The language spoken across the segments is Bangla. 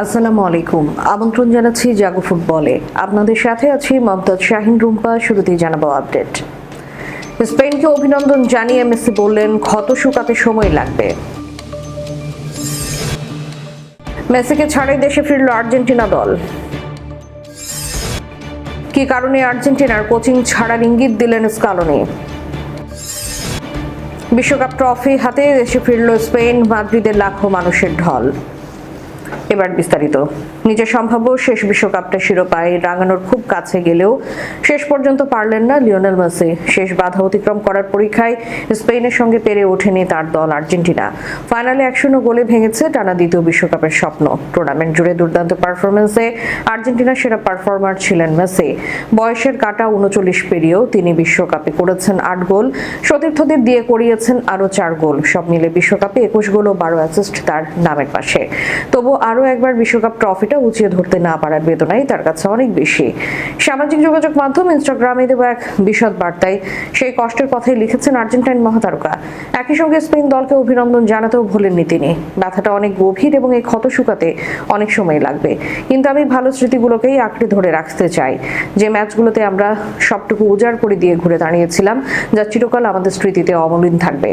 আসসালামু আলাইকুম। আমন্ত্রণ জানাচ্ছি জাগো ফুটবলে। আপনাদের সাথে আছি মমতাজ শাহিন রুম্পা। শুরুতেই জানাবো আপডেট। স্পেনকে অভিনন্দন জানিয়ে মেসি বললেন, ক্ষত শুকাতে সময় লাগবে। মেসিকে ছাড়াই দেশে ফিরল আর্জেন্টিনা দল। কি কারণে আর্জেন্টিনার কোচিং ছাড়ার ইঙ্গিত দিলেন স্কালোনি। বিশ্বকাপ ট্রফি হাতে দেশে ফিরল স্পেন, মাদ্রিদের লাখো মানুষের ঢল। এবার বিস্তারিত। নিজের সম্ভাব্য শেষ বিশ্বকাপটা শিরোপায় রাঙানোর খুব কাছে গেলেও শেষ পর্যন্ত পারলেন না লিওনেল মেসি। শেষ বাধা অতিক্রম করার পরীক্ষায় স্পেনের সঙ্গে পেরে ওঠেনি তার দল আর্জেন্টিনা। ফাইনালে 1-0 গোলে ভেঙেছে টানা দ্বিতীয় বিশ্বকাপের স্বপ্ন। টুর্নামেন্ট জুড়ে দুর্দান্ত পারফরমেন্সে আর্জেন্টিনার সেরা পারফর্মার ছিলেন মেসি। বয়সের কাঁটা 39 পেরিয়েও তিনি বিশ্বকাপে করেছেন 8 গোল, সতীর্থদের দিয়ে করিয়েছেন আরও 4 গোল। সব মিলে বিশ্বকাপে 21 গোল ও 12 অ্যাসিস্ট তার নামের পাশে। তবু আরও একবার বিশ্বকাপ ট্রফিটা উঁচিয়ে ধরতে না পারার বেদনাই তার কাছে অনেক বেশি। সামাজিক যোগাযোগ মাধ্যম ইনস্টাগ্রামে দেওয়া এক বিশদ বার্তায় সেই কষ্টের কথাই লিখেছেন আর্জেন্টাইন মহাতারকা। একই সঙ্গে স্পেন দলকে অভিনন্দন জানাতেও ভোলেননি তিনি। ব্যথাটা অনেক গভীর এবং এই ক্ষত শুকাতে অনেক সময় লাগবে, কিন্তু আমি ভালো স্মৃতিগুলোকেই আঁকড়ে ধরে রাখতে চাই। যে ম্যাচগুলোতে আমরা সবটুকু উজাড় করে দিয়ে ঘুরে দাঁড়িয়েছিলাম, যা চিরকাল আমাদের স্মৃতিতে অমলিন থাকবে।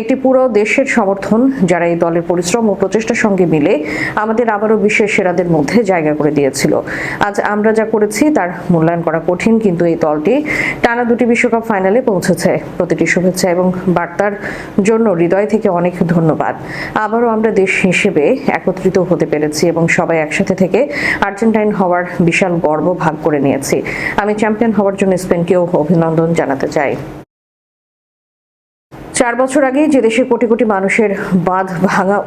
একটি পুরো দেশের সমর্থন, যারা এই দলের পরিশ্রম ও প্রচেষ্টার সঙ্গে মিলে আমাদের আবারও বিশ্বের সেরাদের মধ্যে জায়গা করে দিয়েছিল। আজ আমরা যা করেছি তার মূল্যায়ন করা কঠিন, কিন্তু এই দলটি টানা 2টি বিশ্বকাপ ফাইনালে পৌঁছেছে। প্রতিটি শুভেচ্ছা এবং বার্তার জন্য হৃদয় থেকে অনেক ধন্যবাদ। আবারও আমরা দেশ হিসেবে একত্রিত হতে পেরেছি এবং সবাই একসাথে থেকে আর্জেন্টাইন হওয়ার বিশাল গর্ব ভাগ করে নিয়েছি। আমি চ্যাম্পিয়ন হওয়ার জন্য স্পেনকেও অভিনন্দন জানাতে চাই। 4 বছর আগে যে দেশে কোটি কোটি মানুষের বাঁধ ভাঙা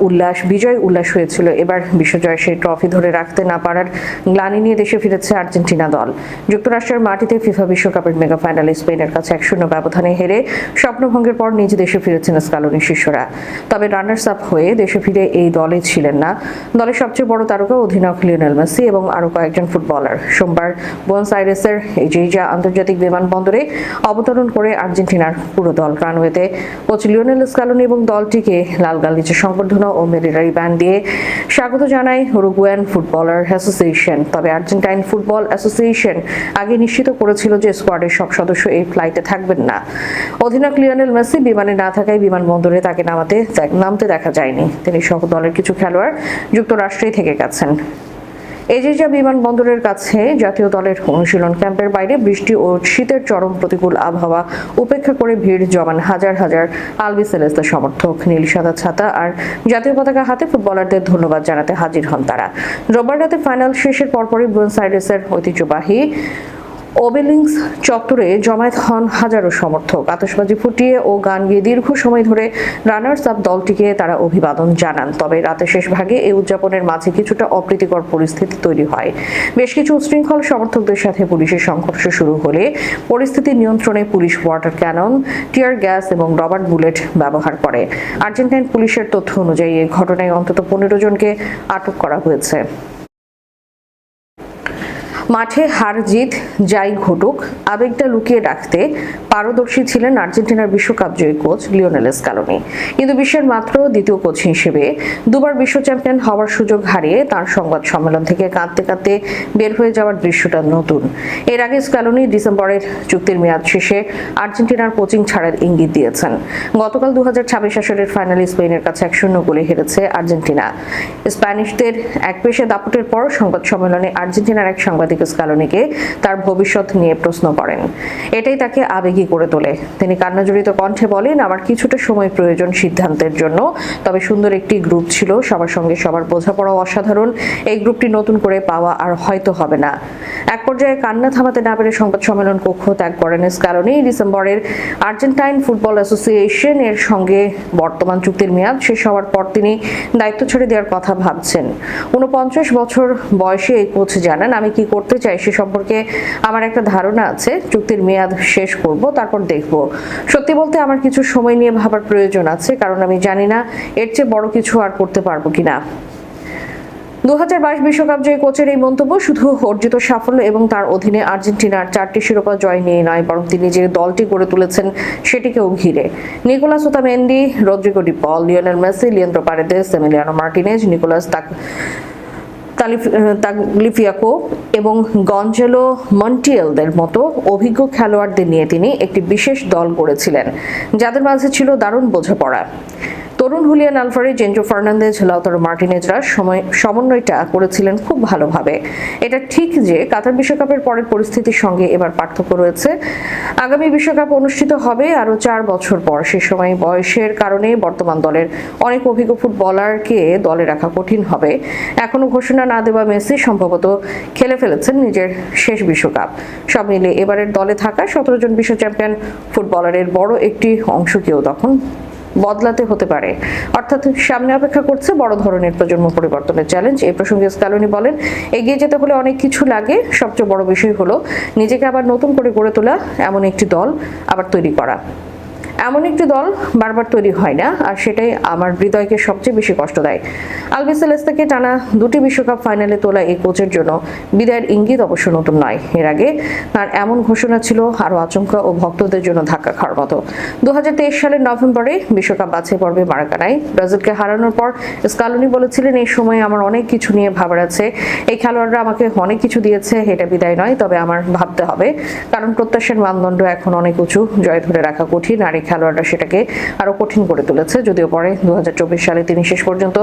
বিজয় উল্লাস হয়েছিল, এবার বিশ্বজয় সেই ট্রফি ধরে রাখতে না পারার গ্লানি নিয়ে দেশে ফিরেছে আর্জেন্টিনা দল। যুক্তরাষ্ট্রের মাটিতে ফিফা বিশ্বকাপের মেগা ফাইনালে স্পেনের কাছে 1-0 ব্যবধানে হেরে স্বপ্নভঙ্গের পর নিজ দেশে ফিরেছেন স্কালোনি শিষ্যরা। তবে রানার্স আপ হয়ে দেশে ফিরে এই দলে ছিলেন না দলের সবচেয়ে বড় তারকা অধিনায়ক লিওনেল মেসি এবং আরও কয়েকজন ফুটবলার। সোমবার বুয়েনোস আইরেসের এজেইজা আন্তর্জাতিক বিমানবন্দরে অবতরণ করে আর্জেন্টিনার পুরো দল রানওয়েতে কোচ লিওনেল স্কালোনি এবং দলটিকে লাল গালিচা সংবর্ধনা ও মিলিটারি ব্যান্ড দিয়ে স্বাগত জানায় উরুগুয়ান ফুটবলার অ্যাসোসিয়েশন। তবে আর্জেন্টাইন ফুটবল অ্যাসোসিয়েশন আগে নিশ্চিত করেছিল যে স্কোয়াডের সব সদস্য এই ফ্লাইটে থাকবেন না। অধিনায়ক লিওনেল মেসি বিমানে না থাকায় বিমানবন্দরে তাকে নামতে দেখা যায়নি। তিনি সহ দলের কিছু খেলোয়াড় যুক্তরাষ্ট্রেই থেকে গেছেন। এজেইজা বিমানবন্দরের কাছে জাতীয় দলের অনুশীলন ক্যাম্পের বাইরে বৃষ্টি ও শীতের চরম প্রতিকূল আবহাওয়া উপেক্ষা করে ভিড় জমান হাজার হাজার আলবিসেলেস্তা সমর্থক। নীল সাদা ছাতা আর জাতীয় পতাকা হাতে ফুটবলারদের ধন্যবাদ জানাতে হাজির হন তারা। রোববার রাতে ফাইনাল শেষের পরপরই বুয়েনোস আইরেসের ঐতিহ্যবাহী ওবেলিংস চত্বরে জমায়েত হন হাজারো সমর্থক। আতশবাজি ফুটিয়ে ও গান গিয়ে দীর্ঘ সময় ধরে রানার্স আপ দলটিকে তারা অভিবাদন জানান। তবে রাতে শেষ ভাগে এই উদযাপনের মাঝে কিছুটা অপ্রীতিকর পরিস্থিতি তৈরি হয়। বেশ কিছু উচ্ছৃঙ্খল সমর্থকদের সাথে পুলিশের সংঘর্ষ শুরু হলে পরিস্থিতি নিয়ন্ত্রণে police water cannon, tear gas এবং রবার বুলেট ব্যবহার করে। আর্জেন্টাইন পুলিশের তথ্য অনুযায়ী এই ঘটনায় অন্তত 15 জনকে আটক করা হয়েছে। মাঠে হার জিত যাই ঘটুক, আবেগটা লুকিয়ে রাখতে পারদর্শী ছিলেন আর্জেন্টিনার বিশ্বকাপ জয়ী কোচ লিওনেল স্কালোনি। কিন্তু বিশ্বের মাত্র দ্বিতীয় কোচ হিসেবে দুবার বিশ্ব চ্যাম্পিয়ন হওয়ার সুযোগ হারিয়ে তার সংবাদ সম্মেলন থেকে কাঁদতে কাঁদতে বের হয়ে যাওয়ার দৃশ্যটা নতুন। এর আগে স্কালোনি ডিসেম্বরের চুক্তির মেয়াদ শেষে আর্জেন্টিনার কোচিং ছাড়ার ইঙ্গিত দিয়েছেন। গতকাল 2026 আসরের ফাইনালে স্পেনের কাছে 1-0 গোলে হেরেছে আর্জেন্টিনা। স্প্যানিশদের এক পেশে দাপটের পর সংবাদ সম্মেলনে আর্জেন্টিনার এক সাংবাদিক স্কালোনিকে তার ভবিষ্যৎ নিয়ে প্রশ্ন করেন। এটাই তাকে আবেগী করে তোলে। তিনি কান্নাজড়িত কণ্ঠে বলেন, আমার কিছুটা সময় প্রয়োজন সিদ্ধান্তের জন্য, তবে সুন্দর একটি গ্রুপ ছিল, সবার সঙ্গে সবার বোঝাপড়াও অসাধারণ। এই গ্রুপটি নতুন করে পাওয়া আর হয়তো হবে না। এক পর্যায়ে কান্না থামাতে না পেরে সংবাদ সম্মেলন কক্ষ ত্যাগ করেন স্কালোনি। ডিসেম্বরের আর্জেন্টাইন ফুটবল অ্যাসোসিয়েশন এর সঙ্গে বর্তমান চুক্তির মেয়াদ শেষ হওয়ার পর তিনি দায়িত্ব ছেড়ে দেওয়ার কথা ভাবছেন। 49 বছর বয়সে এই কোচ জানান, আমি কি করতে চাই সে সম্পর্কে আমার একটা ধারণা আছে। চুক্তির মেয়াদ শেষ করব, তারপর দেখব। সত্যি বলতে আমার কিছু সময় নিয়ে ভাবার প্রয়োজন আছে, কারণ আমি জানি না এর চেয়ে বড় কিছু আর করতে পারবো কিনা। 2022 বিশ্বকাপ জয়ী কোচের এই মন্তব্য শুধু অর্জিত সাফল্য এবং তার অধীনে আর্জেন্টিনার 4টি শিরোপা জয় নিয়ে নয়, বরং তিনি যে দলটি গড়ে তুলেছেন সেটিকেও ঘিরে। Nicolas Otamendi, Rodrigo De Paul, Lionel Messi, Leandro Paredes, Emiliano Martinez, Nicolas Tagliafico এবং গঞ্জালো মন্টিয়েলদের মতো অভিজ্ঞ খেলোয়াড়দের নিয়ে তিনি একটি বিশেষ দল গড়েছিলেন, যাদের মাঝে ছিল দারুণ বোঝাপড়া। তরুণ Julian Alvarez, Enzo Fernandez, Lautaro মার্টিনেজরা সমন্বয়টা করেছিলেন খুব ভালোভাবে। এটা ঠিক যে কাতার বিশ্বকাপের পরের পরিস্থিতির সঙ্গে এবার পার্থক্য রয়েছে। আগামী বিশ্বকাপ অনুষ্ঠিত হবে আরও 4 বছর পর। সে সময় বয়সের কারণে বর্তমান দলের অনেক অভিজ্ঞ ফুটবলারকে দলে রাখা কঠিন হবে। এখনো ঘোষণা না দেওয়া মেসি সম্ভবত খেলে ফেলেছেন নিজের শেষ বিশ্বকাপ। সব মিলে এবারের দলে থাকা 17 জন বিশ্ব চ্যাম্পিয়ন ফুটবলারের বড় একটি অংশকেও তখন বদলাতে হতে পারে। অর্থাৎ সামনে অপেক্ষা করছে বড় ধরনের প্রজন্ম পরিবর্তনের চ্যালেঞ্জ। এই প্রসঙ্গে স্ক্যালোনি বলেন, এগিয়ে যেতে হলে অনেক কিছু লাগে। সবচেয়ে বড় বিষয় হলো নিজেকে আবার নতুন করে গড়ে তোলা, এমন একটি দল আবার তৈরি করা। এমন একটি দল বারবার তৈরি হয় না, আর সেটাই আমার হৃদয়কে সবচেয়ে বেশি কষ্ট দেয়। আলবিসেলেস্তাকে টানা 2টি বিশ্বকাপ ফাইনালে তোলা এই কোচের জন্য বিদায়ের ইঙ্গিত অবশ্য নতুন নয়। এর আগে তার এমন ঘোষণা ছিল আরও আচমকা ও ভক্তদের জন্য ধাক্কা খাওয়ার মতো। 2023 সালের নভেম্বরে বিশ্বকাপ বাছাই পর্বে মারাকানায় ব্রাজিলকে হারানোর পর স্ক্যালোনি বলেছিলেন, এই সময় আমার অনেক কিছু নিয়ে ভাবার আছে। এই খেলোয়াড়রা আমাকে অনেক কিছু দিয়েছে, এটা বিদায় নয়, তবে আমার ভাবতে হবে, কারণ প্রত্যাশার মানদণ্ড এখন অনেক উঁচু। জয় ধরে রাখা কঠিন, আর খেলোয়াড়রা সেটাকে আরো কঠিন করে তুলেছে। যদিও পরে 2024 সালে তিনি শেষ পর্যন্ত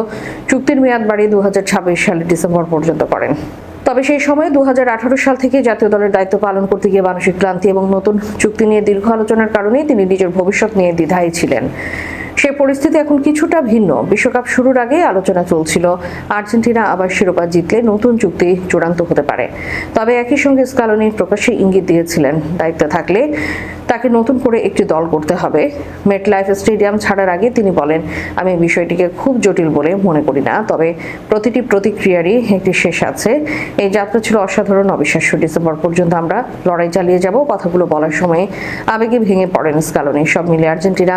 চুক্তির মেয়াদ বাড়িয়ে 2026 সালের ডিসেম্বর পর্যন্ত করেন। তবে সেই সময় 2018 সাল থেকে জাতীয় দলের দায়িত্ব পালন করতে গিয়ে মানসিক ক্লান্তি এবং নতুন চুক্তি নিয়ে দীর্ঘ আলোচনার কারণে তিনি নিজের ভবিষ্যৎ নিয়ে দ্বিধায় ছিলেন। সেই পরিস্থিতি এখন কিছুটা ভিন্ন। বিশ্বকাপ শুরুর আগে আলোচনা চলছিল আর্জেন্টিনা আবার শিরোপা জিতলে নতুন চুক্তি চূড়ান্ত হতে পারে। তবে একই সঙ্গে স্ক্যালোনি প্রকাশ্যে ইঙ্গিত দিয়েছিলেন, দায়িত্বে থাকলে তাকে নতুন করে একটি দল করতে হবে। মেটলাইফ স্টেডিয়াম ছাড়ার আগে তিনি বলেন, আমি বিষয়টিকে খুব জটিল বলে মনে করি না, তবে প্রতিটি প্রতিক্রিয়ারই একটি শেষ আছে। এই যাত্রা ছিল অসাধারণ, অবিশ্বাস্য। ডিসেম্বর পর্যন্ত আমরা লড়াই চালিয়ে যাব। কথাগুলো বলার সময় আবেগে ভেঙে পড়েন স্ক্যালোনি। সব মিলে আর্জেন্টিনা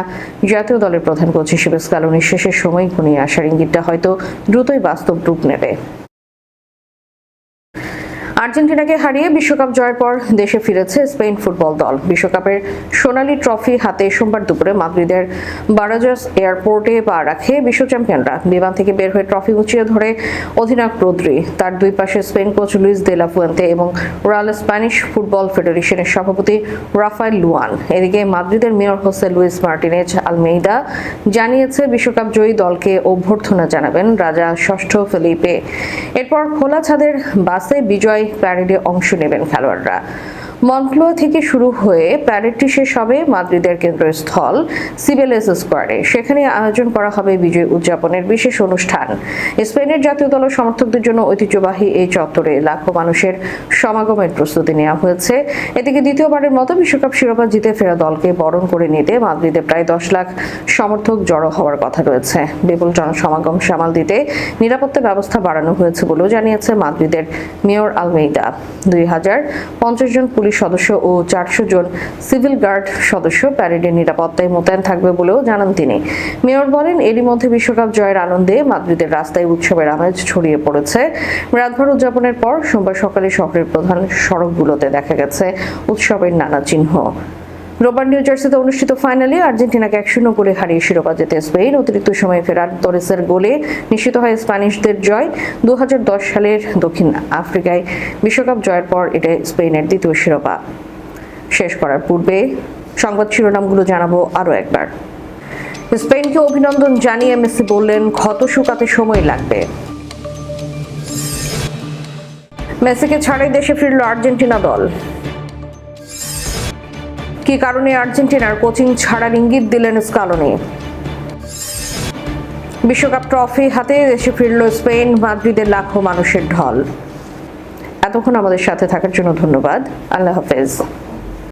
জাতীয় দলের প্রধান কোচ হিসেবে স্ক্যালোনির শেষের সময় ঘনিয়ে আসার ইঙ্গিতটা হয়তো দ্রুতই বাস্তব রূপ নেবে। আর্জেন্টিনাকে হারিয়ে বিশ্বকাপ জয়ের পর দেশে ফিরেছে স্পেন ফুটবল দল। বিশ্বকাপের সোনালী ট্রফি হাতে সোমবার দুপুরে মাদ্রিদের বারাজাস এয়ারপোর্টে পা রাখে বিশ্ব চ্যাম্পিয়নরা। বিমান থেকে বের হয়ে ট্রফি উঁচিয়ে ধরে অধিনায়ক রদ্রি, তার দুই পাশে Spain coach Luis de la Fuente এবং রয়্যাল স্প্যানিশ ফুটবল ফেডারেশনের সভাপতি রাফায়েল লুয়ান। এদিকে মাদ্রিদের mayor Jose Luis Martinez Almeida জানিয়েছে, বিশ্বকাপ জয়ী দলকে অভ্যর্থনা জানাবেন রাজা ষষ্ঠ ফেলিপে। এরপর খোলা ছাদের বাসে বিজয় প্যারেডে অংশ নেবেন খেলোয়াড়রা। মনক্লোয়া থেকে শুরু হয়ে প্যারেডটি শেষ হবে মাদ্রিদের কেন্দ্রস্থল সিবেলেস স্কোয়ারে। সেখানে আয়োজন করা হবে বিজয় উদযাপনের বিশেষ অনুষ্ঠান। স্পেনের জাতীয় দলের সমর্থকদের জন্য ঐতিহ্যবাহী এই চত্বরে লাখো মানুষের সমাগমের প্রস্তুতি নেওয়া হয়েছে। এদিকে দ্বিতীয়বারের মতো বিশ্বকাপ শিরোপা জিতে ফেরা দলকে বরণ করে নিতে মাদ্রিদে প্রায় 10 লাখ সমর্থক জড়ো হওয়ার কথা রয়েছে। বিপুল জনসমাগম সামাল দিতে নিরাপত্তা ব্যবস্থা বাড়ানো হয়েছে বলেও জানিয়েছে মাদ্রিদের মেয়র আলমেইদা। 2050 জন পুলিশ সদস্য ও 400 জন সিভিল গার্ড সদস্য প্যারেডের নিরাপত্তায় মোতায়েন থাকবে বলেও জানান তিনি। মেয়র বলেন, এরই মধ্যে বিশ্বকাপ জয়ের আনন্দে মাদ্রিদের রাস্তায় উৎসবের আমেজ ছড়িয়ে পড়েছে। রাতভর উদযাপনের পর সোমবার সকালে শহরের প্রধান সড়কগুলোতে দেখা গেছে উৎসবের নানা চিহ্ন। রোববার নিউ জার্সিতে অনুষ্ঠিত ফাইনালে আর্জেন্টিনাকে 1-0 গোলে হারিয়ে শিরোপা জেতে স্পেন। অতিরিক্ত সময়ে ফেরার তোরেসের গোলে নিশ্চিত হয় স্প্যানিশদের জয়। 2010 সালের দক্ষিণ আফ্রিকায় বিশ্বকাপ জয়ের পর এটা স্পেনের দ্বিতীয় শিরোপা। শেষ করার পূর্বে সংবাদ শিরোনামগুলো জানাবো আরও একবার। স্পেনকে অভিনন্দন জানিয়ে মেসি বললেন, ক্ষত শুকাতে সময় লাগবে। মেসিকে ছাড়াই দেশে ফিরল আর্জেন্টিনা দল। কি কারণে আর্জেন্টিনার কোচিং ছাড়ার ইঙ্গিত দিলেন স্ক্যালোনি। বিশ্বকাপ ট্রফি হাতে দেশে ফিরল স্পেন, মাদ্রিদের লাখো মানুষের ঢল। এতক্ষণ আমাদের সাথে থাকার জন্য ধন্যবাদ। আল্লাহ হাফেজ।